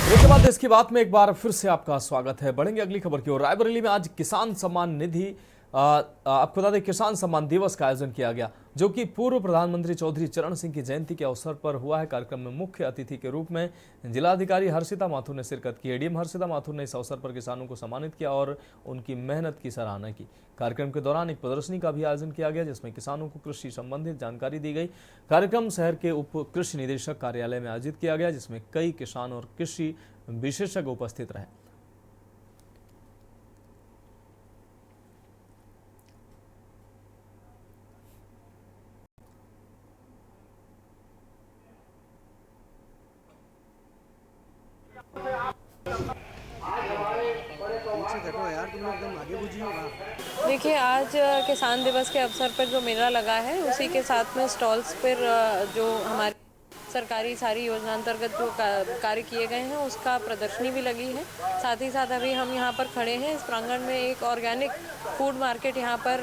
इसके बाद देश की बात में एक बार फिर से आपका स्वागत है। बढ़ेंगे अगली खबर की ओर। रायबरेली में आज किसान सम्मान निधि आपको बता दें किसान सम्मान दिवस का आयोजन किया गया, जो कि पूर्व प्रधानमंत्री चौधरी चरण सिंह की जयंती के अवसर पर हुआ है। कार्यक्रम में मुख्य अतिथि के रूप में जिलाधिकारी हर्षिता माथुर ने शिरकत की। एडीएम हर्षिता माथुर ने इस अवसर पर किसानों को सम्मानित किया और उनकी मेहनत की सराहना की। कार्यक्रम के दौरान एक प्रदर्शनी का भी आयोजन किया गया, जिसमें किसानों को कृषि संबंधित जानकारी दी गई। कार्यक्रम शहर के उप कृषि निदेशक कार्यालय में आयोजित किया गया, जिसमें कई किसान और कृषि विशेषज्ञ उपस्थित रहे। देखिए, आज किसान दिवस के अवसर पर जो मेला लगा है, उसी के साथ में स्टॉल्स पर जो हमारी सरकारी सारी योजना अंतर्गत जो कार्य किए गए हैं उसका प्रदर्शनी भी लगी है। साथ ही साथ अभी हम यहाँ पर खड़े हैं इस प्रांगण में एक ऑर्गेनिक फूड मार्केट यहाँ पर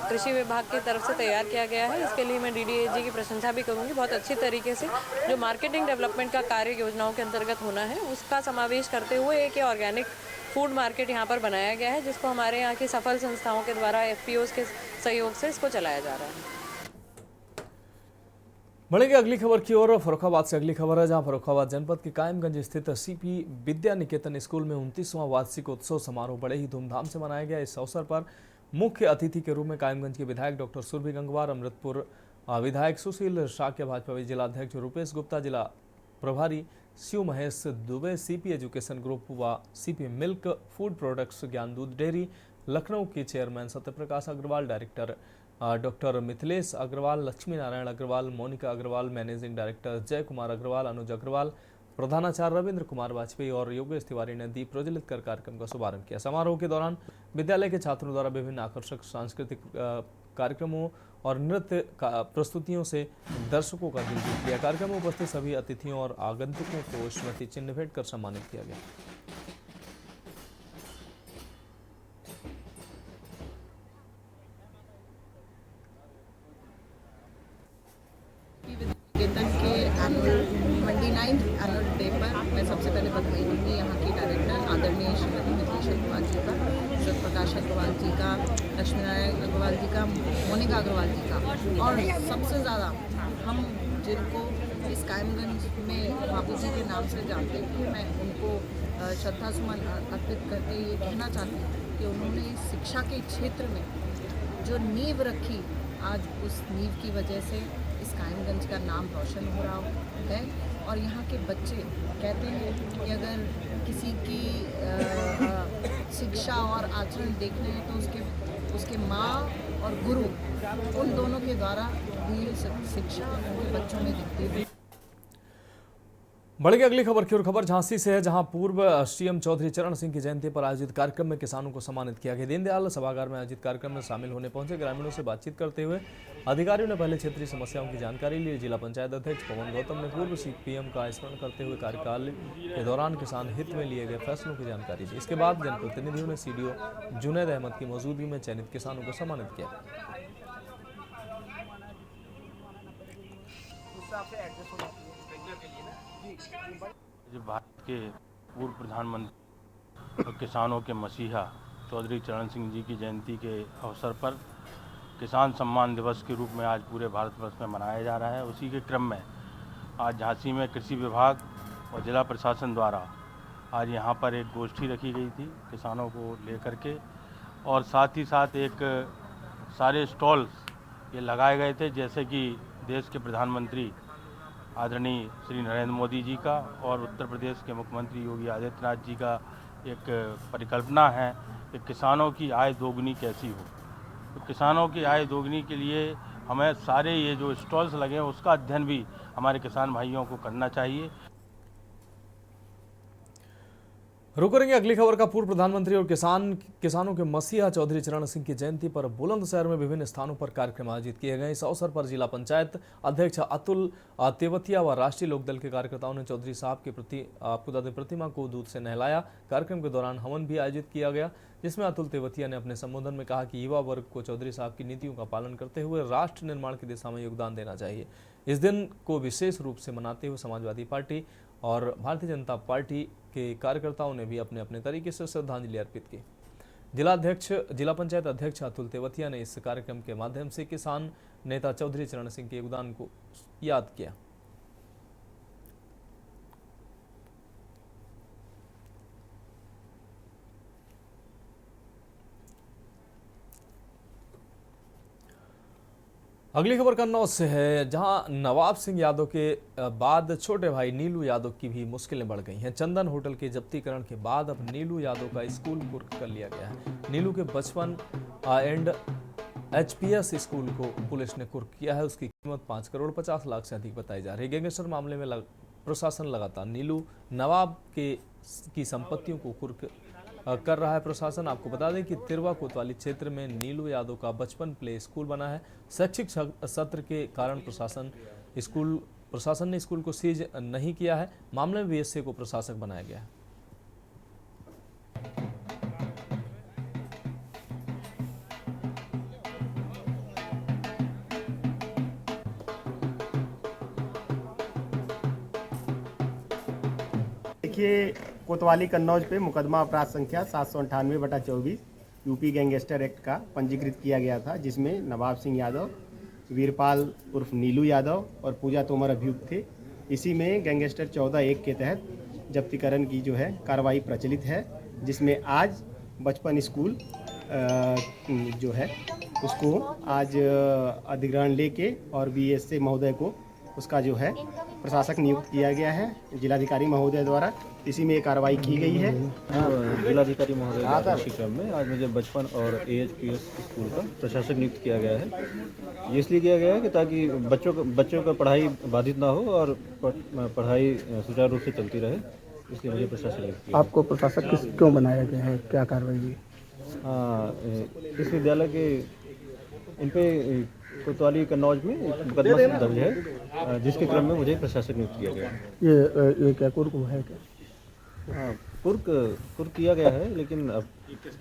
कृषि विभाग की तरफ से तैयार किया गया है। इसके लिए मैं डीडीएजी की प्रशंसा भी करूँगी। बहुत अच्छी तरीके से जो मार्केटिंग डेवलपमेंट का कार्य योजनाओं के अंतर्गत होना है उसका समावेश करते हुए एक ऑर्गेनिक फूड मार्केट यहाँ पर बनाया गया है, जिसको हमारे यहाँ की सफल संस्थाओं के द्वारा एफपीओज के सहयोग से इसको चलाया जा रहा है। बढ़ेंगे अगली खबर की ओर। फर्रुखाबाद से अगली खबर है, जहां फर्रुखाबाद जनपद के कायमगंज स्थित सीपी विद्या निकेतन स्कूल में 29वां वार्षिक उत्सव समारोह बड़े ही धूमधाम से मनाया गया। इस अवसर पर मुख्य अतिथि के रूप में कायमगंज के विधायक डॉक्टर सुरभि गंगवार, अमृतपुर विधायक सुशील शाक्य, भाजपा जिलाध्यक्ष रूपेश गुप्ता, जिला प्रभारी Shiv Mahesh Dubey, CP education group व CP milk food products Gyan Dudh dairy Lucknow के chairman Satyaprakash Agarwal, director doctor Mithilesh Agarwal, Lakshmi Narayan Agarwal, Monica Agarwal, managing director Jay Kumar Agarwal, अनुज अग्रवाल, प्रधानाचार्य रविंद्र कुमार वाजपेयी और योगेश तिवारी ने दीप प्रज्वलित कर कार्यक्रम का शुभारंभ किया। समारोह के दौरान विद्यालय के छात्रों द्वारा विभिन्न आकर्षक सांस्कृतिक कार्यक्रमों और नृत्य प्रस्तुतियों से दर्शकों का दिल जीत लिया। कार्यक्रम में उपस्थित सभी अतिथियों और आगंतुकों को स्मृति चिन्ह भेंट कर सम्मानित किया गया। एनुअल डे पर मैं सबसे पहले बधाई दूंगी यहाँ की डायरेक्टर आदरणीय श्रीमती मिथिलेश अग्रवाल जी का, सत्यप्रकाश अग्रवाल जी का, लक्ष्मी नारायण अग्रवाल जी का, मोनिका अग्रवाल जी का, और सबसे ज़्यादा हम जिनको इस कायमगंज में बाबू जी के नाम से जानते थे, मैं उनको श्रद्धा सुमन अर्पित करके ये कहना चाहती हूँ कि उन्होंने शिक्षा के क्षेत्र में जो नींव रखी, आज उस नींव की वजह से इस कायमगंज का नाम रोशन हो रहा है। और यहाँ के बच्चे कहते हैं कि अगर किसी की शिक्षा और आचरण देखने हैं तो उसके माँ और गुरु, उन दोनों के द्वारा भी शिक्षा उनके बच्चों में दिखती है। बढ़ेगी अगली खबर की ओर। खबर झांसी से है, जहां पूर्व सीएम चौधरी चरण सिंह की जयंती पर आयोजित कार्यक्रम में किसानों को सम्मानित किया गया। दीनदयाल सभागार में आयोजित कार्यक्रम में शामिल होने पहुंचे ग्रामीणों से बातचीत करते हुए अधिकारियों ने पहले क्षेत्रीय समस्याओं की जानकारी ली। जिला पंचायत अध्यक्ष पवन गौतम ने पूर्व सीपीएम का स्मरण करते हुए कार्यकाल के दौरान किसान हित में लिए गए फैसलों की जानकारी दी। इसके बाद जनप्रतिनिधियों ने सीडीओ जुनैद अहमद की मौजूदगी में चयनित किसानों को सम्मानित किया। भारत के पूर्व प्रधानमंत्री और किसानों के मसीहा चौधरी चरण सिंह जी की जयंती के अवसर पर किसान सम्मान दिवस के रूप में आज पूरे भारतवर्ष में मनाया जा रहा है। उसी के क्रम में आज झांसी में कृषि विभाग और जिला प्रशासन द्वारा आज यहाँ पर एक गोष्ठी रखी गई थी किसानों को लेकर के, और साथ ही साथ एक सारे स्टॉल्स ये लगाए गए थे, जैसे कि देश के प्रधानमंत्री आदरणीय श्री नरेंद्र मोदी जी का और उत्तर प्रदेश के मुख्यमंत्री योगी आदित्यनाथ जी का एक परिकल्पना है कि किसानों की आय दोगुनी कैसी हो। तो किसानों की आय दोगुनी के लिए हमें सारे ये जो स्टॉल्स लगे हैं उसका अध्ययन भी हमारे किसान भाइयों को करना चाहिए। रुक करेंगे अगली खबर का। पूर्व प्रधानमंत्री और किसानों के मसीहा चौधरी चरण सिंह की जयंती पर बुलंदशहर में विभिन्न स्थानों पर कार्यक्रम आयोजित किए गए। इस अवसर पर जिला पंचायत अध्यक्ष अतुल तेवतिया व राष्ट्रीय लोकदल के कार्यकर्ताओं ने चौधरी साहब के प्रति प्रतिमा को दूध से नहलाया। कार्यक्रम के दौरान हवन भी आयोजित किया गया, जिसमें अतुल तेवतिया ने अपने संबोधन में कहा कि युवा वर्ग को चौधरी साहब की नीतियों का पालन करते हुए राष्ट्र निर्माण की दिशा में योगदान देना चाहिए। इस दिन को विशेष रूप से मनाते हुए समाजवादी पार्टी और भारतीय जनता पार्टी के कार्यकर्ताओं ने भी अपने अपने तरीके से श्रद्धांजलि अर्पित की। जिला पंचायत अध्यक्ष अतुल तेवतिया ने इस कार्यक्रम के माध्यम से किसान नेता चौधरी चरण सिंह के योगदान को याद किया। अगली खबर कन्नौज से है, जहां नवाब सिंह यादव के बाद छोटे भाई नीलू यादव की भी मुश्किलें बढ़ गई हैं। चंदन होटल के जब्तीकरण के बाद अब नीलू यादव का स्कूल कुर्क कर लिया गया है। नीलू के बचपन एंड HPS स्कूल को पुलिस ने कुर्क किया है। उसकी कीमत 5 करोड़ 50 लाख से अधिक बताई जा रही है। गैंगस्टर मामले में प्रशासन लगातार नीलू नवाब की संपत्तियों को कुर्क कर रहा है। प्रशासन, आपको बता दें कि तिरवा कोतवाली क्षेत्र में नीलू यादव का बचपन प्ले स्कूल बना है। शैक्षिक सत्र के कारण प्रशासन ने स्कूल को सीज नहीं किया है। मामले में BSA को प्रशासक बनाया गया है। देखिए, कोतवाली कन्नौज पे मुकदमा अपराध संख्या 798/24 यूपी गैंगस्टर एक्ट का पंजीकृत किया गया था, जिसमें नवाब सिंह यादव, वीरपाल उर्फ नीलू यादव और पूजा तोमर अभियुक्त थे। इसी में गैंगस्टर 14(1) के तहत जब्तीकरण की जो है कार्रवाई प्रचलित है, जिसमें आज बचपन स्कूल जो है उसको आज अधिग्रहण लेके और BSA महोदय को उसका जो है प्रशासक नियुक्त किया गया है जिलाधिकारी महोदय द्वारा। इसी में कार्रवाई की गई है। जिलाधिकारी महोदय के क्रम में आज मुझे बचपन और AHPS स्कूल का प्रशासक नियुक्त किया गया है। ये इसलिए किया गया है कि ताकि बच्चों का पढ़ाई बाधित ना हो और पढ़ाई सुचारू रूप से चलती रहे, इसलिए मुझे प्रशासक नियुक्त किया। आपको प्रशासक क्यों बनाया गया है, क्या कार्रवाई हुई? हाँ, इस विद्यालय के इन पे कोतवाली कन्नौज में एक मुकदमा दर्ज है, जिसके क्रम में मुझे प्रशासक नियुक्त किया गया है। ये क्या कुर्क है क्या? हाँ, कुर्क किया गया है, लेकिन अब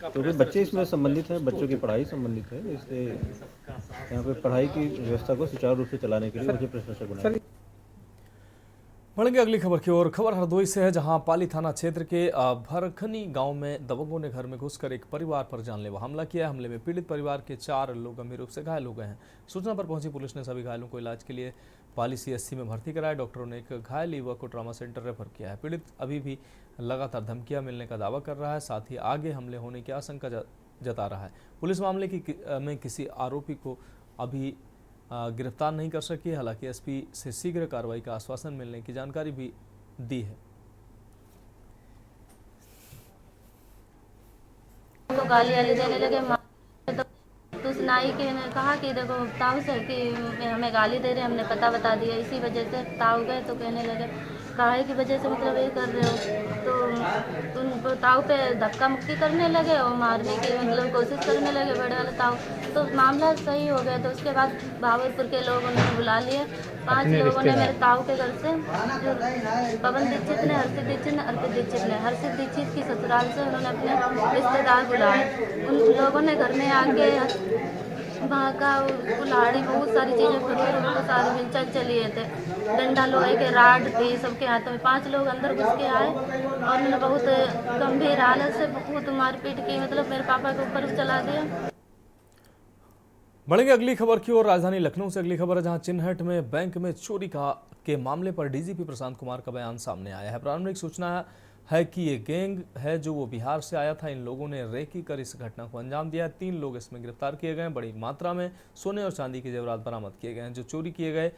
क्योंकि बच्चे इसमें संबंधित हैं, बच्चों की पढ़ाई संबंधित है, इसलिए यहाँ पे पढ़ाई की व्यवस्था को सुचारू रूप से चलाने के लिए मुझे प्रशासक बनाया। बढ़ेंगे अगली खबर की ओर। खबर हरदोई से है, जहां पाली थाना क्षेत्र के भरखनी गांव में दबंगों ने घर में घुसकर एक परिवार पर जानलेवा हमला किया। हमले में पीड़ित परिवार के 4 लोग गंभीर रूप से घायल हो गए हैं। सूचना पर पहुंची पुलिस ने सभी घायलों को इलाज के लिए पाली CSC में भर्ती कराया। डॉक्टरों ने एक घायल युवक को ट्रॉमा सेंटर रेफर किया है। पीड़ित अभी भी लगातार धमकियां मिलने का दावा कर रहा है, साथ ही आगे हमले होने की आशंका जता रहा है। पुलिस मामले में किसी आरोपी को अभी गिरफ्तार नहीं कर सकी। हालांकि SP से शीघ्र कार्रवाई का आश्वासन मिलने की जानकारी भी दी है। तो गाली देने लगे, तो सुनाई के ने कहा कि देखो ताऊ से कि हमें गाली दे रहे, हमने पता बता दिया। इसी वजह से ताऊ गए तो कहने लगे काहे की वजह से मतलब ये कर रहे हो, तो ताऊ पे धक्का मुक्की करने लगे और मारने की मतलब कोशिश करने लगे बड़े वाले ताऊ। तो मामला सही हो गया। तो उसके बाद भावलपुर के लोगों ने बुला लिए। 5 लोगों ने मेरे ताऊ के घर से, जो पवन दीक्षित ने, हर्षित दीक्षित ने, अर्पित दीक्षित ने, हर्षित दीक्षित की ससुराल से उन्होंने अपने रिश्तेदार बुलाए। उन लोगों ने घर में आके वहाँ का कुल्हाड़ी बहुत सारी चीज़ें खुली, उनको सारे मिलचल चलिए थे। डंडा लोहे के राड थे सबके हाथों में। 5 लोग अंदर घुस के आए और उन्होंने बहुत गंभीर हालत से बहुत मारपीट की, मतलब मेरे पापा के ऊपर चला दिया। बढ़ेंगे अगली खबर की ओर। राजधानी लखनऊ से अगली खबर है, जहां चिन्हट में बैंक में चोरी के मामले पर DGP प्रशांत कुमार का बयान सामने आया है। प्रारंभिक सूचना है कि ये गैंग है जो वो बिहार से आया था। इन लोगों ने रेकी कर इस घटना को अंजाम दिया। 3 लोग इसमें गिरफ्तार किए गए। बड़ी मात्रा में सोने और चांदी के जेवरात बरामद किए गए हैं जो चोरी किए गए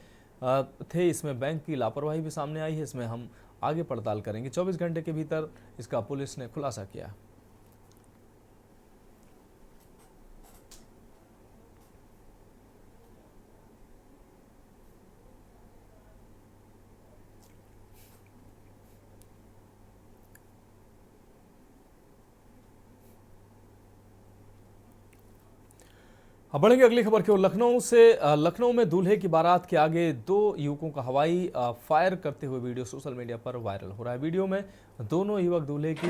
थे। इसमें बैंक की लापरवाही भी सामने आई है। इसमें हम आगे पड़ताल करेंगे। 24 घंटे के भीतर इसका पुलिस ने खुलासा किया। अब बढ़ेंगे अगली खबर की ओर। लखनऊ में दूल्हे की बारात के आगे 2 युवकों का हवाई फायर करते हुए वीडियो सोशल मीडिया पर वायरल हो रहा है। वीडियो में दोनों युवक दूल्हे की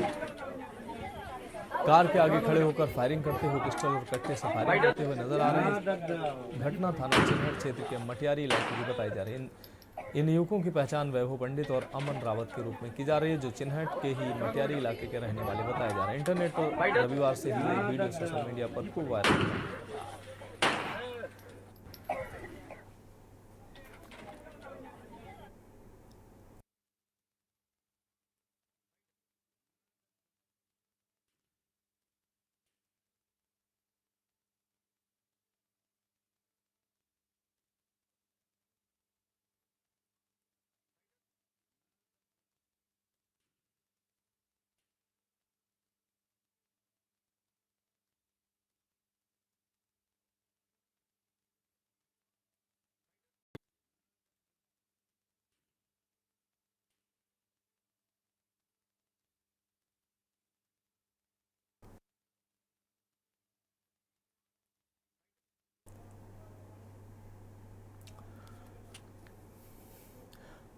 कार के आगे खड़े होकर फायरिंग करते हुए पिस्टल और कट्टे से फायरिंग करते हुए नजर आ रहे हैं। घटना थाना चिन्हट क्षेत्र के मटियारी इलाके की बताई जा रही है। इन युवकों की पहचान वैभव पंडित और अमन रावत के रूप में की जा रही है, जो चिन्हट के ही मटियारी इलाके के रहने वाले बताए जा रहे हैं। इंटरनेट पर रविवार से ही ये वीडियो सोशल मीडिया पर खूब वायरल है।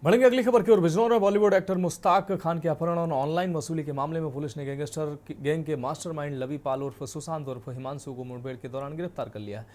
बढ़ेंगे अगली खबर की ओर। बिजनौर में बॉलीवुड एक्टर मुश्ताक खान के अपहरण और ऑनलाइन वसूली के मामले में पुलिस ने गैंगस्टर गैंग के मास्टरमाइंड लवी पाल उर्फ सुशांत उर्फ हिमांशु को मुठभेड़ के दौरान गिरफ्तार कर लिया है।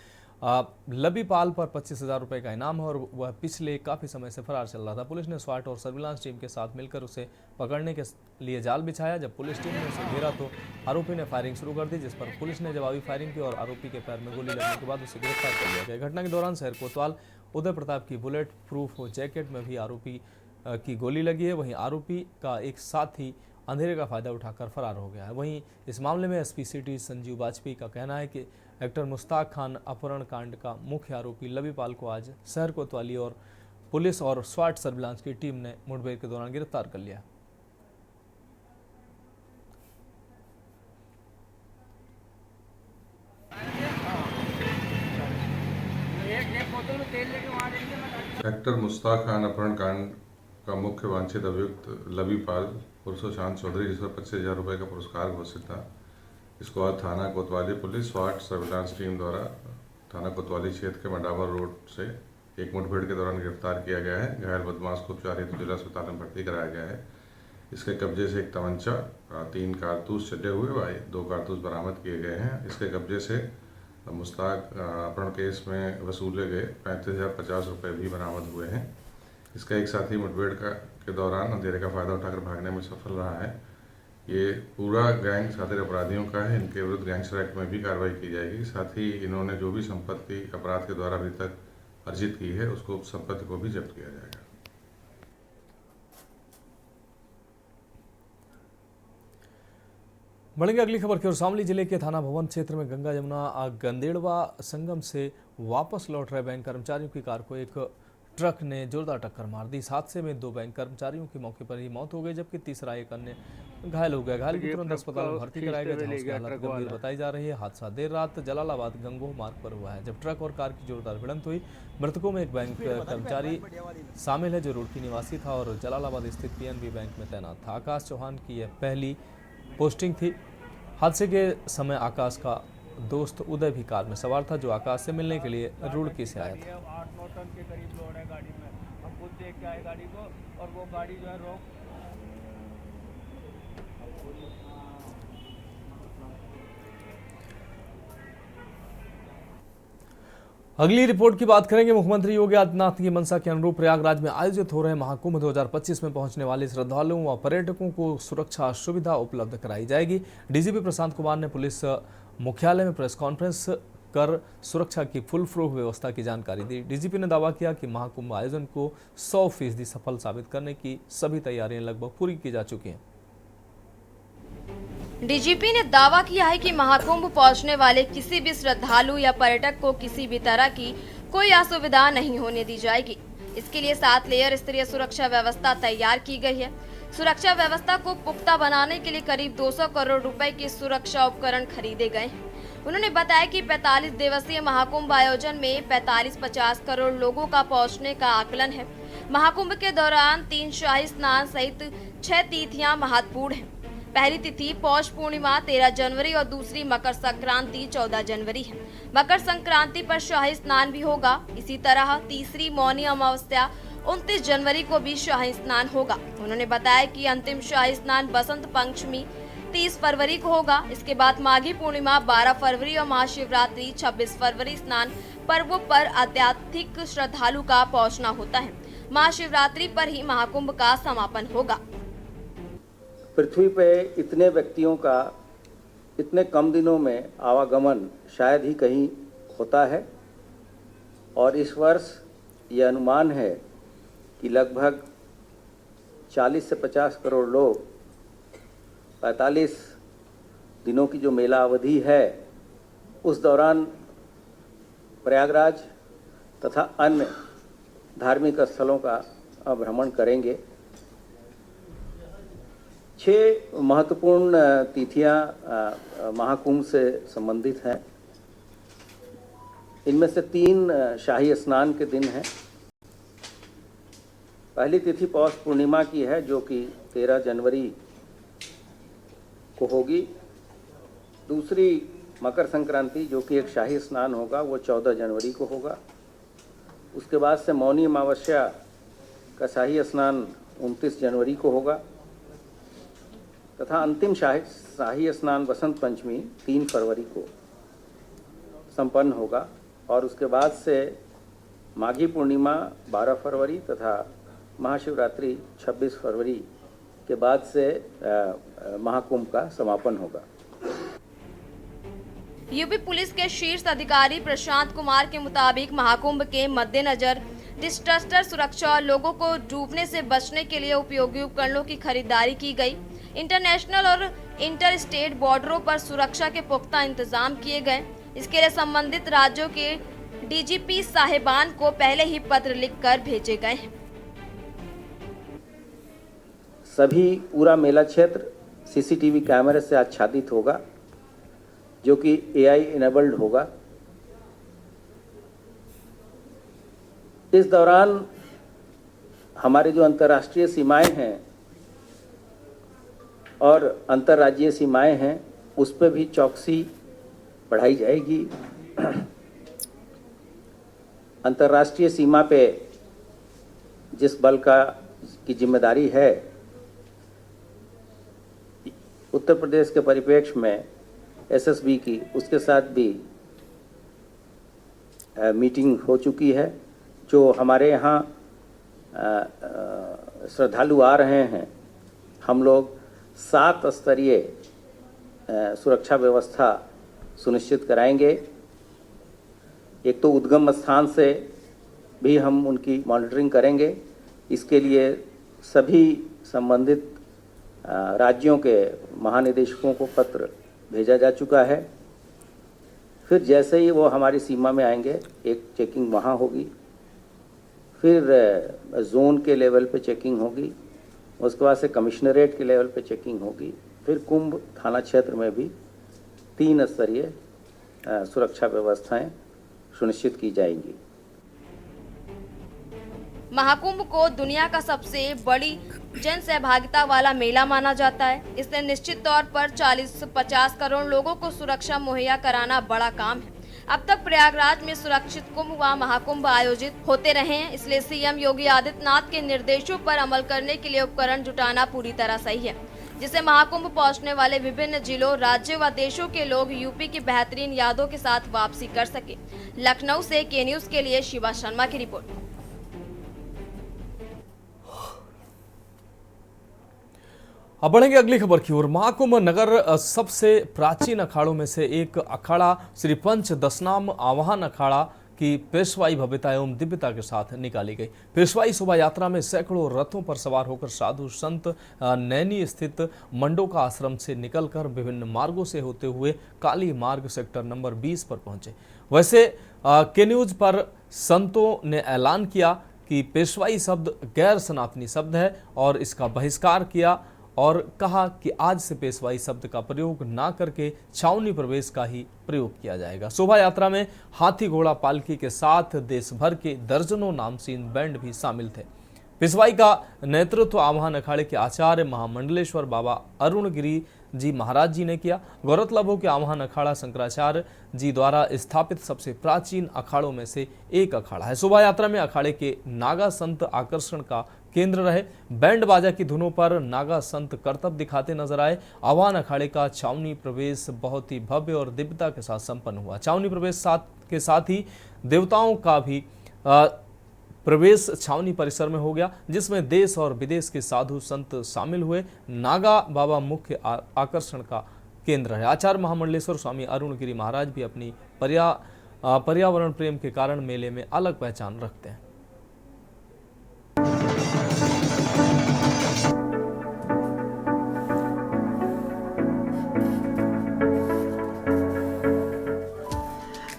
लवी पाल पर 25,000 रुपए का इनाम है और वह पिछले काफी समय से फरार चल रहा था। पुलिस ने स्वाट और सर्विलांस टीम के साथ मिलकर उसे पकड़ने के लिए जाल बिछाया। जब पुलिस टीम ने उसे घेरा तो आरोपी ने फायरिंग शुरू कर दी, जिस पर पुलिस ने जवाबी फायरिंग की और आरोपी के पैर में गोली लगने के बाद उसे गिरफ्तार कर लिया गया। घटना के दौरान शहर कोतवाल उदय प्रताप की बुलेट प्रूफ जैकेट में भी आरोपी की गोली लगी है। वहीं आरोपी का एक साथी अंधेरे का फायदा उठाकर फरार हो गया है। वहीं इस मामले में एसपी सिटी संजीव वाजपेयी का कहना है कि एक्टर मुश्ताक खान अपहरण कांड का मुख्य आरोपी लवी पाल को आज शहर कोतवाली और पुलिस और स्वाट सर्विलांस की टीम ने मुठभेड़ के दौरान गिरफ्तार कर लिया। एक्टर मुश्ताक खान अपहरण कांड का मुख्य वांछित अभियुक्त लवी पाल उर्फ सुशांत चौधरी, जिस पर 25,000 रुपये का पुरस्कार घोषित था, इसको आज थाना कोतवाली पुलिस स्वाट सर्विलांस टीम द्वारा थाना कोतवाली क्षेत्र के मडावर रोड से एक मुठभेड़ के दौरान गिरफ्तार किया गया है। घायल बदमाश को उपचार हेतु जिला अस्पताल में भर्ती कराया गया है। इसके कब्जे से एक तमंचा, 3 कारतूस चले हुए, 2 कारतूस बरामद किए गए हैं। इसके कब्जे से मुश्ताक अपहरण केस में वसूले गए 35,050 रुपये भी बरामद हुए हैं। इसका एक साथी मुठभेड़ के दौरान अंधेरे का फायदा उठाकर भागने में सफल रहा है। ये पूरा गैंग शातिर अपराधियों का है। इनके विरुद्ध गैंगस्टर एक्ट में भी कार्रवाई की जाएगी। साथ ही इन्होंने जो भी संपत्ति अपराध के द्वारा अभी तक अर्जित की है, उसको संपत्ति को भी जब्त किया जाएगा। बढ़ेंगे अगली खबर की ओर। शामली जिले के थाना भवन क्षेत्र में गंगा जमुना गंदेड़वा संगम से वापस लौट रहे बैंक कर्मचारियों की कार को एक ट्रक ने जोरदार टक्कर मार दी। इस हादसे में 2 बैंक कर्मचारियों की मौके पर ही मौत हो गई, जबकि तीसरा एक अन्य घायल हो गया। घायल को तुरंत अस्पताल में भर्ती कराया गया, जहां उसकी हालत गंभीर बताई जा रही है। हादसा देर रात जलालाबाद गंगोह मार्ग पर हुआ है, जब ट्रक और कार की जोरदार भिड़ंत हुई। मृतकों में एक बैंक कर्मचारी शामिल है जो रुड़की निवासी था और जलालाबाद स्थित पीएनबी बैंक में तैनात था। आकाश चौहान की यह पहली पोस्टिंग थी। हादसे के समय आकाश का दोस्त उदय भी कार में सवार था, जो आकाश से मिलने के लिए रुड़की से आया था। 8-9 टन के करीब लोड है गाड़ी में। हम खुद देख के आए गाड़ी को और वो गाड़ी जो है रोक। अगली रिपोर्ट की बात करेंगे। मुख्यमंत्री योगी आदित्यनाथ की मंशा के अनुरूप प्रयागराज में आयोजित हो रहे महाकुंभ 2025 में पहुंचने वाले श्रद्धालुओं व पर्यटकों को सुरक्षा सुविधा उपलब्ध कराई जाएगी। डीजीपी प्रशांत कुमार ने पुलिस मुख्यालय में प्रेस कॉन्फ्रेंस कर सुरक्षा की फुल प्रूफ व्यवस्था की जानकारी दी। डीजीपी ने दावा किया कि महाकुंभ आयोजन को 100% सफल साबित करने की सभी तैयारियां लगभग पूरी की जा चुकी हैं। डीजीपी ने दावा किया है कि महाकुंभ पहुंचने वाले किसी भी श्रद्धालु या पर्यटक को किसी भी तरह की कोई असुविधा नहीं होने दी जाएगी। इसके लिए 7 लेयर स्तरीय सुरक्षा व्यवस्था तैयार की गई है। सुरक्षा व्यवस्था को पुख्ता बनाने के लिए करीब 200 करोड़ रुपए के सुरक्षा उपकरण खरीदे गए हैं। उन्होंने बताया कि 45 दिवसीय महाकुंभ आयोजन में 45-50 करोड़ लोगों का पहुंचने का आकलन है। महाकुंभ के दौरान 3 शाही स्नान सहित 6 तिथियां महत्वपूर्ण हैं। पहली तिथि पौष पूर्णिमा 13 जनवरी और दूसरी मकर संक्रांति 14 जनवरी है। मकर संक्रांति पर शाही स्नान भी होगा। इसी तरह तीसरी मौनी अमावस्या 29 जनवरी को भी शाही स्नान होगा। उन्होंने बताया कि अंतिम शाही स्नान बसंत पंचमी 30 फरवरी को होगा। इसके बाद माघी पूर्णिमा 12 फरवरी और महाशिवरात्रि 26 फरवरी स्नान पर्वों पर अत्याधिक श्रद्धालु का पहुंचना होता है। महाशिवरात्रि पर ही महाकुंभ का समापन होगा। पृथ्वी पे इतने व्यक्तियों का इतने कम दिनों में आवागमन शायद ही कहीं होता है और इस वर्ष यह अनुमान है कि लगभग 40 से 50 करोड़ लोग 45 दिनों की जो मेला अवधि है उस दौरान प्रयागराज तथा अन्य धार्मिक स्थलों का भ्रमण करेंगे। 6 महत्वपूर्ण तिथियां महाकुंभ से संबंधित हैं। इनमें से 3 शाही स्नान के दिन हैं। पहली तिथि पौष पूर्णिमा की है जो कि 13 जनवरी को होगी। दूसरी मकर संक्रांति जो कि एक शाही स्नान होगा वो 14 जनवरी को होगा। उसके बाद से मौनी अमावस्या का शाही स्नान 29 जनवरी को होगा तथा अंतिम शाही स्नान वसंत पंचमी 3 फरवरी को संपन्न होगा और उसके बाद से माघी पूर्णिमा 12 फरवरी तथा महाशिवरात्रि 26 फरवरी के बाद से महाकुंभ का समापन होगा। यूपी पुलिस के शीर्ष अधिकारी प्रशांत कुमार के मुताबिक महाकुंभ के मद्देनजर डिस्ट्रस्टर सुरक्षा और लोगों को डूबने से बचने के लिए उपयोगी उपकरणों की खरीदारी की गई। इंटरनेशनल और इंटर स्टेट बॉर्डरों पर सुरक्षा के पुख्ता इंतजाम किए गए। इसके लिए संबंधित राज्यों के डीजीपी साहिबान को पहले ही पत्र लिखकर भेजे गए हैं। सभी पूरा मेला क्षेत्र सीसीटीवी कैमरे से आच्छादित होगा जो कि एआई इनेबल्ड होगा। इस दौरान हमारे जो अंतर्राष्ट्रीय सीमाएं हैं और अंतर्राज्यीय सीमाएं हैं उस पर भी चौकसी बढ़ाई जाएगी। अंतर्राष्ट्रीय सीमा पे जिस बल की जिम्मेदारी है उत्तर प्रदेश के परिप्रेक्ष्य में एसएसबी की उसके साथ भी मीटिंग हो चुकी है। जो हमारे यहाँ श्रद्धालु आ रहे हैं हम लोग 7 स्तरीय सुरक्षा व्यवस्था सुनिश्चित कराएंगे। एक तो उद्गम स्थान से भी हम उनकी मॉनिटरिंग करेंगे। इसके लिए सभी संबंधित राज्यों के महानिदेशकों को पत्र भेजा जा चुका है। फिर जैसे ही वो हमारी सीमा में आएंगे एक चेकिंग वहाँ होगी, फिर जोन के लेवल पे चेकिंग होगी, उसके बाद से कमिश्नरेट के लेवल पे चेकिंग होगी, फिर कुंभ थाना क्षेत्र में भी 3 स्तरीय सुरक्षा व्यवस्थाएं सुनिश्चित की जाएंगी। महाकुंभ को दुनिया का सबसे बड़ी जन सहभागिता वाला मेला माना जाता है। इसलिए निश्चित तौर पर 40-50 करोड़ लोगों को सुरक्षा मुहैया कराना बड़ा काम है। अब तक प्रयागराज में सुरक्षित कुंभ व महाकुंभ आयोजित होते रहे हैं, इसलिए सीएम योगी आदित्यनाथ के निर्देशों पर अमल करने के लिए उपकरण जुटाना पूरी तरह सही है, जिससे महाकुंभ पहुंचने वाले विभिन्न जिलों, राज्यों व देशों के लोग यूपी की बेहतरीन यादों के साथ वापसी कर सके। लखनऊ से के न्यूज के लिए शिवा शर्मा की रिपोर्ट। अब बढ़ेंगे अगली खबर की ओर। महाकुंभ नगर सबसे प्राचीन अखाड़ों में से एक अखाड़ा श्री पंच दशनाम आवाहन अखाड़ा की पेशवाई भव्यता एवं दिव्यता के साथ निकाली गई। पेशवाई शोभा यात्रा में सैकड़ों रथों पर सवार होकर साधु संत नैनी स्थित मंडोका आश्रम से निकलकर विभिन्न मार्गों से होते हुए काली मार्ग सेक्टर नंबर 20 पर पहुंचे। वैसे के न्यूज पर संतों ने ऐलान किया कि पेशवाई शब्द गैर सनातनी शब्द है और इसका बहिष्कार किया और कहा कि आज से पेशवाई शब्द का प्रयोग ना करके छावनी प्रवेश का ही प्रयोग किया जाएगा। शोभा यात्रा में हाथी घोड़ा पालकी के साथ देश भर के दर्जनों नामचीन बैंड भी शामिल थे। पेशवाई का नेतृत्व आवाहन अखाड़े के आचार्य महामंडलेश्वर बाबा अरुणगिरी जी महाराज जी ने किया। गौरतलब हो कि आवाहन अखाड़ा शंकराचार्य जी द्वारा स्थापित सबसे प्राचीन अखाड़ों में से एक अखाड़ा है। शोभा यात्रा में अखाड़े के नागा संत आकर्षण का केंद्र रहे। बैंड बाजा की धुनों पर नागा संत करतब दिखाते नजर आए। आवाहन अखाड़े का छावनी प्रवेश बहुत ही भव्य और दिव्यता के साथ संपन्न हुआ। छावनी प्रवेश के साथ ही देवताओं का भी प्रवेश छावनी परिसर में हो गया, जिसमें देश और विदेश के साधु संत शामिल हुए। नागा बाबा मुख्य आकर्षण का केंद्र है। आचार्य महामंडलेश्वर स्वामी अरुण गिरी महाराज भी अपनी पर्यावरण प्रेम के कारण मेले में अलग पहचान रखते हैं।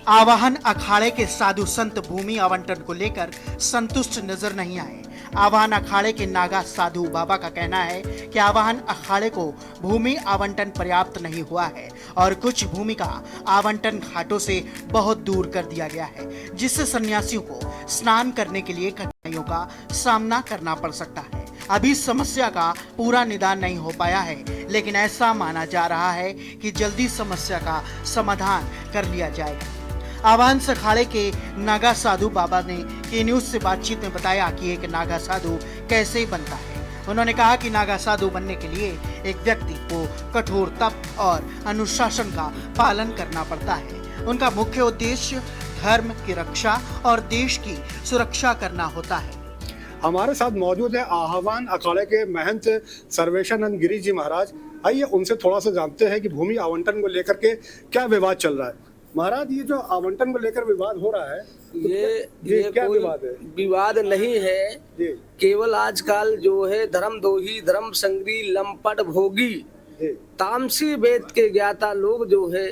आवाहन अखाड़े के साधु संत भूमि आवंटन को लेकर संतुष्ट नजर नहीं आए। आवाहन अखाड़े के नागा साधु बाबा का कहना है कि आवाहन अखाड़े को भूमि आवंटन पर्याप्त नहीं हुआ है और कुछ भूमि का आवंटन घाटों से बहुत दूर कर दिया गया है, जिससे सन्यासियों को स्नान करने के लिए कठिनाइयों का सामना करना पड़ सकता है। अभी समस्या का पूरा निदान नहीं हो पाया है, लेकिन ऐसा माना जा रहा है कि जल्दी समस्या का समाधान कर लिया जाएगा। आवाहन अखाड़े के नागा साधु बाबा ने के न्यूज से बातचीत में बताया कि एक नागा साधु कैसे बनता है। उन्होंने कहा कि नागा साधु बनने के लिए एक व्यक्ति को कठोर तप और अनुशासन का पालन करना पड़ता है। उनका मुख्य उद्देश्य धर्म की रक्षा और देश की सुरक्षा करना होता है। हमारे साथ मौजूद है आह्वान अखाड़े के महंत सर्वेशानंद गिरी जी महाराज। आइए उनसे थोड़ा सा जानते हैं कि भूमि आवंटन को लेकर के क्या विवाद चल रहा है। महाराज, ये जो आवंटन को लेकर विवाद हो रहा है, तो ये क्या विवाद है? विवाद नहीं है, केवल आजकल जो है धर्मद्रोही, धर्म संग्री, लंपट, भोगी, तामसी वेद के ज्ञाता लोग जो है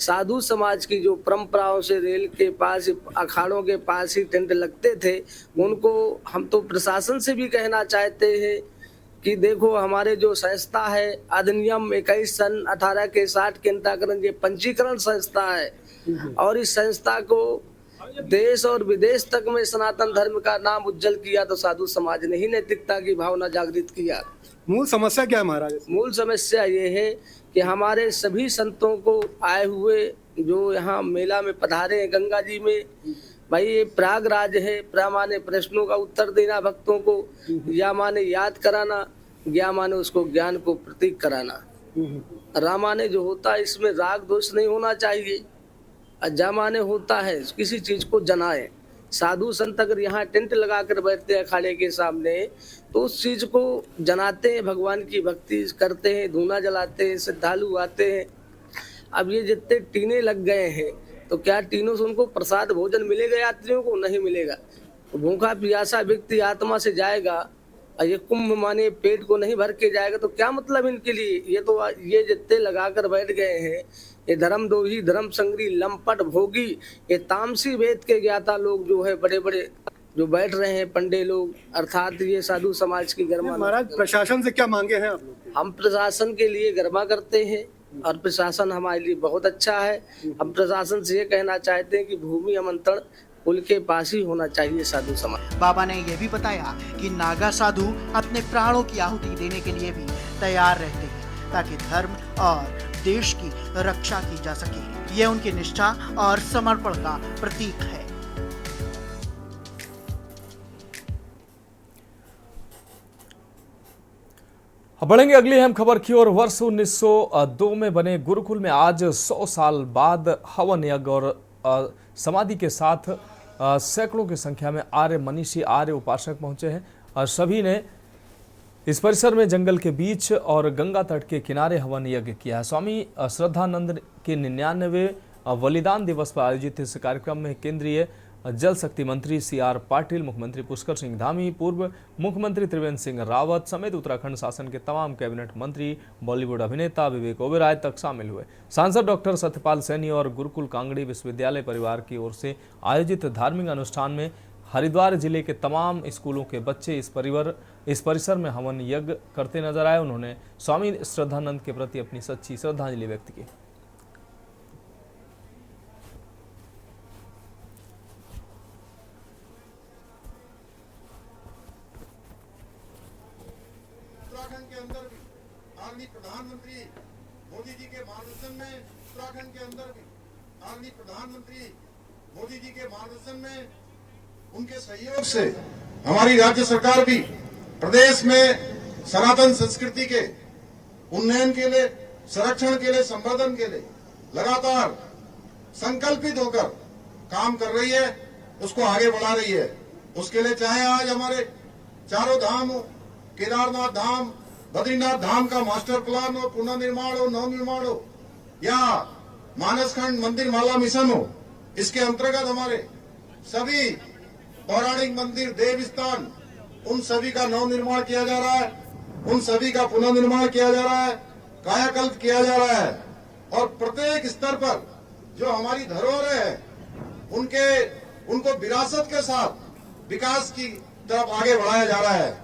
साधु समाज की जो परंपराओं से रेल के पास, अखाड़ों के पास ही टेंट लगते थे, उनको हम तो प्रशासन से भी कहना चाहते हैं कि देखो, हमारे जो संस्था है अधिनियम 21 सन 18 के 60 के अंतर्गत ये पंजीकरण संस्था है और इस संस्था को देश और विदेश तक में सनातन धर्म का नाम उज्जवल किया तो साधु समाज ने ही नैतिकता की भावना जागृत किया। मूल समस्या क्या है महाराज? मूल समस्या ये है कि हमारे सभी संतों को आए हुए जो यहाँ मेला में पधारे हैं गंगा जी में, भाई ये प्रयागराज है, माने प्रश्नों का उत्तर देना भक्तों को, या माने याद कराना, ज्ञा माने उसको ज्ञान को प्रतीक कराना। रामाने जो होता है इसमें राग दोष नहीं होना चाहिए। अजामाने होता है किसी चीज को जनाए। साधु संत अगर यहाँ टेंट लगा कर बैठते हैं अखाड़े के सामने तो उस चीज को जनाते हैं, भगवान की भक्ति करते हैं, धूना जलाते हैं, श्रद्धालु आते हैं। अब ये जितने टीने लग गए हैं तो क्या टीनों से उनको प्रसाद भोजन मिलेगा? यात्रियों को नहीं मिलेगा। भूखा प्यासा व्यक्ति आत्मा से जाएगा और ये कुंभ माने पेट को नहीं भर के जाएगा तो क्या मतलब इनके लिए? ये जितने लगा कर बैठ गए हैं, ये धर्मद्रोही, धर्म संग्री, लंपट, भोगी, ये तामसी वेद के ज्ञाता लोग जो है बड़े बड़े जो बैठ रहे हैं पंडे लोग, अर्थात ये साधु समाज की गरिमा। महाराज, प्रशासन से क्या मांगे हैं आप लोग? हम प्रशासन के लिए गरिमा करते हैं और प्रशासन हमारे लिए बहुत अच्छा है। हम प्रशासन से ये कहना चाहते हैं कि भूमि आवंटन पुल के पास ही होना चाहिए साधु समाज। बाबा ने यह भी बताया कि नागा साधु अपने प्राणों की आहुति देने के लिए भी तैयार रहते हैं ताकि धर्म और देश की रक्षा की जा सके। ये उनकी निष्ठा और समर्पण का प्रतीक है। बढ़ेंगे अगली अहम खबर की ओर। वर्ष 1902 में बने गुरुकुल में आज 100 साल बाद हवन यज्ञ और समाधि के साथ सैकड़ों की संख्या में आर्य मनीषी, आर्य उपासक पहुंचे हैं और सभी ने इस परिसर में जंगल के बीच और गंगा तट के किनारे हवन यज्ञ किया है। स्वामी श्रद्धानंद के 99वें बलिदान दिवस पर आयोजित इस कार्यक्रम में केंद्रीय जल शक्ति मंत्री CR पाटिल, मुख्यमंत्री पुष्कर सिंह धामी, पूर्व मुख्यमंत्री त्रिवेंद्र सिंह रावत समेत उत्तराखंड शासन के तमाम कैबिनेट मंत्री, बॉलीवुड अभिनेता विवेक ओबेरॉय तक शामिल हुए। सांसद डॉक्टर सत्यपाल सैनी और गुरुकुल कांगड़ी विश्वविद्यालय परिवार की ओर से आयोजित धार्मिक अनुष्ठान में हरिद्वार जिले के तमाम स्कूलों के बच्चे इस परिसर में हवन यज्ञ करते नजर आए। उन्होंने स्वामी श्रद्धानंद के प्रति अपनी सच्ची श्रद्धांजलि व्यक्त की। उत्तराखंड के अंदर भी आदरणीय प्रधानमंत्री मोदी जी के मार्गदर्शन में, उत्तराखंड के अंदर भी आदरणीय प्रधानमंत्री मोदी जी के मार्गदर्शन में, उनके सहयोग से हमारी राज्य सरकार भी प्रदेश में सनातन संस्कृति के उन्नयन के लिए, संरक्षण के लिए, संवर्धन के लिए लगातार संकल्पित होकर काम कर रही है, उसको आगे बढ़ा रही है। उसके लिए चाहे आज हमारे चारों धाम हो, केदारनाथ धाम, बद्रीनाथ धाम का मास्टर प्लान हो, पुनर्निर्माण हो, नवनिर्माण हो, या मानसखंड मंदिर माला मिशन हो, इसके अंतर्गत हमारे सभी पौराणिक मंदिर, देव स्थान, उन सभी का नवनिर्माण किया जा रहा है, उन सभी का पुनर्निर्माण किया जा रहा है, कायाकल्प किया जा रहा है, और प्रत्येक स्तर पर जो हमारी धरोहरें है उनको विरासत के साथ विकास की तरफ आगे बढ़ाया जा रहा है।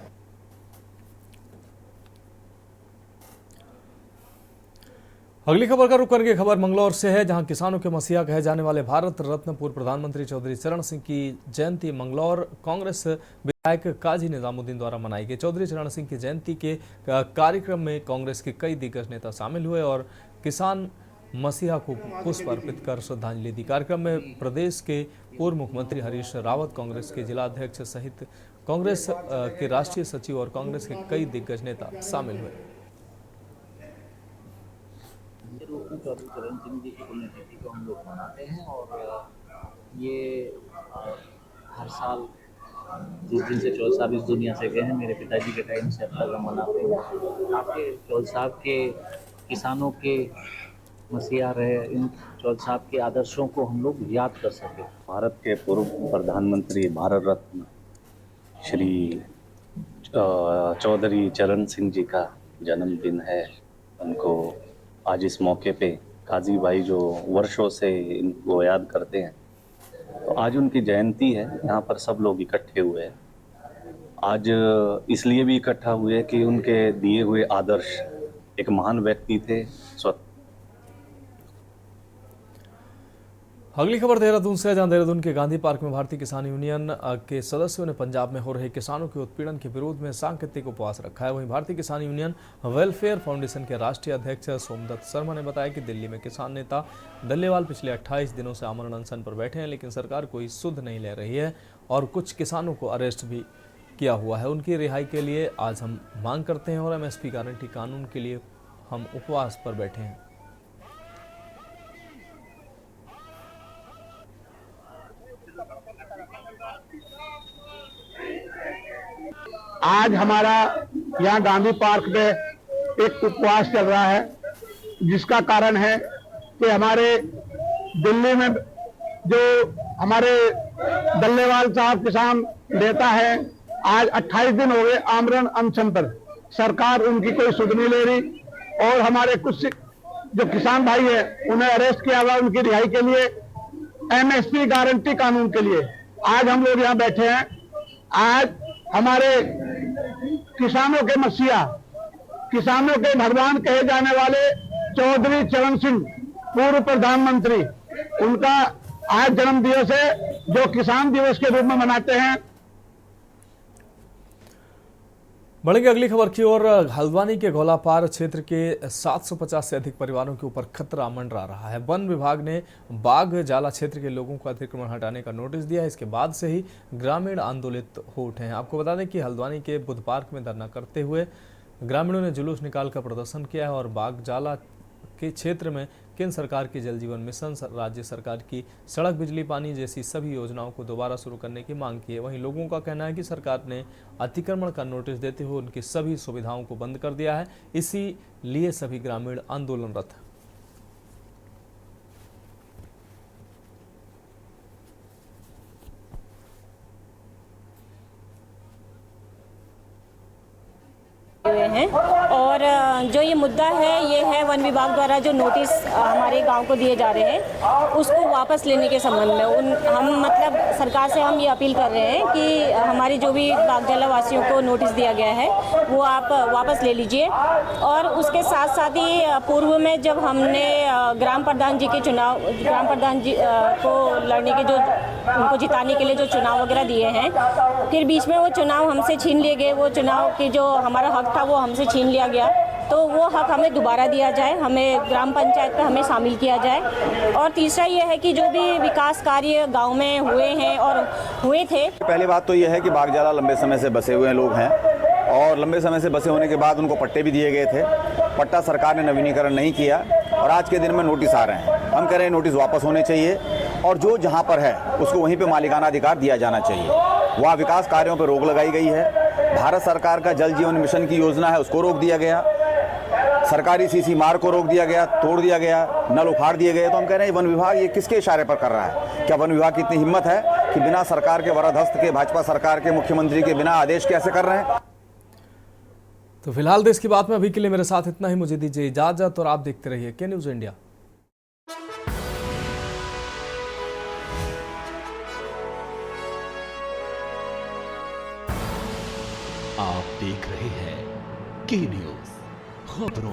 अगली खबर का रुख करके खबर मंगलौर से है, जहां किसानों के मसीहा कहे जाने वाले भारत रत्न पूर्व प्रधानमंत्री चौधरी चरण सिंह की जयंती मंगलौर कांग्रेस विधायक काजी निजामुद्दीन द्वारा मनाई गई। चौधरी चरण सिंह की जयंती के कार्यक्रम में कांग्रेस के कई दिग्गज नेता शामिल हुए और किसान मसीहा को पुष्प अर्पित कर श्रद्धांजलि दी। कार्यक्रम में प्रदेश के पूर्व मुख्यमंत्री हरीश रावत, कांग्रेस के जिलाध्यक्ष सहित कांग्रेस के राष्ट्रीय सचिव और कांग्रेस के कई दिग्गज नेता शामिल हुए। चौधरी चरण सिंह जी की पुण्यतिथि को हम लोग मनाते हैं और ये हर साल जिस दिन से चौल साहब इस दुनिया से गए हैं, मेरे पिताजी के टाइम से अब तक हम मनाते हैं। आपके चौल साहब के किसानों के मसीहा रहे, इन चौल साहब के आदर्शों को हम लोग याद कर सकें। भारत के पूर्व प्रधानमंत्री भारत रत्न श्री चौधरी चरण सिंह जी का जन्मदिन है। उनको आज इस मौके पे काजी भाई जो वर्षों से इनको याद करते हैं, तो आज उनकी जयंती है। यहाँ पर सब लोग इकट्ठे हुए हैं। आज इसलिए भी इकट्ठा हुए कि उनके दिए हुए आदर्श, एक महान व्यक्ति थे। अगली खबर देहरादून से है, जहां देहरादून के गांधी पार्क में भारतीय किसान यूनियन के सदस्यों ने पंजाब में हो रहे किसानों के उत्पीड़न के विरोध में सांकेतिक उपवास रखा है। वहीं भारतीय किसान यूनियन वेलफेयर फाउंडेशन के राष्ट्रीय अध्यक्ष सोमदत्त शर्मा ने बताया कि दिल्ली में किसान नेता दल्लेवाल पिछले 28 दिनों से आमरण अनशन पर बैठे हैं, लेकिन सरकार कोई सुध नहीं ले रही है और कुछ किसानों को अरेस्ट भी किया हुआ है। उनकी रिहाई के लिए आज हम मांग करते हैं और MSP गारंटी कानून के लिए हम उपवास पर बैठे हैं। आज हमारा यहाँ गांधी पार्क में एक उपवास चल रहा है, जिसका कारण है कि हमारे दिल्ली में जो हमारे दल्लेवाल साहब किसान नेता है, आज 28 दिन हो गए आमरण अनशन पर। सरकार उनकी कोई सुध नहीं ले रही और हमारे कुछ जो किसान भाई है उन्हें अरेस्ट किया हुआ उनकी रिहाई के लिए, MSP गारंटी कानून के लिए आज हम लोग यहाँ बैठे हैं। आज हमारे किसानों के मसीहा, किसानों के भगवान कहे जाने वाले चौधरी चरण सिंह पूर्व प्रधानमंत्री, उनका आज जन्म दिवस है जो किसान दिवस के रूप में मनाते हैं। बढ़ेंगे अगली खबर की ओर। हल्द्वानी के घोलापार क्षेत्र के 750 से अधिक परिवारों के ऊपर खतरा मंडरा रहा है। वन विभाग ने बाघ जाला क्षेत्र के लोगों को अतिक्रमण हटाने का नोटिस दिया है। इसके बाद से ही ग्रामीण आंदोलित हो उठे हैं। आपको बता दें कि हल्द्वानी के बुद्ध पार्क में धरना करते हुए ग्रामीणों ने जुलूस निकालकर प्रदर्शन किया है और बाघ जाला के क्षेत्र में केंद्र सरकार की जल जीवन मिशन, राज्य सरकार की सड़क, बिजली, पानी जैसी सभी योजनाओं को दोबारा शुरू करने की मांग की है। वहीं लोगों का कहना है कि सरकार ने अतिक्रमण का नोटिस देते हुए उनकी सभी सुविधाओं को बंद कर दिया है, इसीलिए सभी ग्रामीण आंदोलनरत हैं। हुए हैं और जो ये मुद्दा है ये है वन विभाग द्वारा जो नोटिस हमारे गांव को दिए जा रहे हैं उसको वापस लेने के संबंध में हम मतलब सरकार से हम ये अपील कर रहे हैं कि हमारी जो भी बागजाला वासियों को नोटिस दिया गया है वो आप वापस ले लीजिए। और उसके साथ साथ ही पूर्व में जब हमने ग्राम प्रधान जी के चुनाव, ग्राम प्रधान जी को लड़ने के जो उनको जिताने के लिए जो चुनाव वगैरह दिए हैं, फिर बीच में वो चुनाव हमसे छीन लिए गए। वो चुनाव के जो हमारा हक था वो हमसे छीन लिया गया, तो वो हक हमें दोबारा दिया जाए, हमें ग्राम पंचायत में हमें शामिल किया जाए। और तीसरा ये है कि जो भी विकास कार्य गांव में हुए हैं और हुए थे। पहली बात तो ये है कि बागजाला लंबे समय से बसे हुए लोग हैं और लंबे समय से बसे होने के बाद उनको पट्टे भी दिए गए थे। पट्टा सरकार ने नवीनीकरण नहीं किया और आज के दिन में नोटिस आ रहे हैं। हम कह रहे हैं नोटिस वापस होने चाहिए और जो जहाँ पर है उसको वहीं पर मालिकाना अधिकार दिया जाना चाहिए। वहाँ विकास कार्यों पर रोक लगाई गई है। भारत सरकार का जल जीवन मिशन की योजना है, उसको रोक दिया गया। सरकारी सीसी मार्ग को रोक दिया गया, तोड़ दिया गया, नल उखाड़ दिए गए। तो हम कह रहे हैं वन विभाग ये किसके इशारे पर कर रहा है? क्या वन विभाग की इतनी हिम्मत है कि बिना सरकार के वरदहस्त के, भाजपा सरकार के मुख्यमंत्री के बिना आदेश के ऐसे कर रहे हैं? तो फिलहाल देश की बात में अभी के लिए मेरे साथ इतना ही। मुझे दीजिए इजाजत और आप देखते रहिए के न्यूज़ इंडिया। आप देख रहे हैं के न्यूज़ खबरों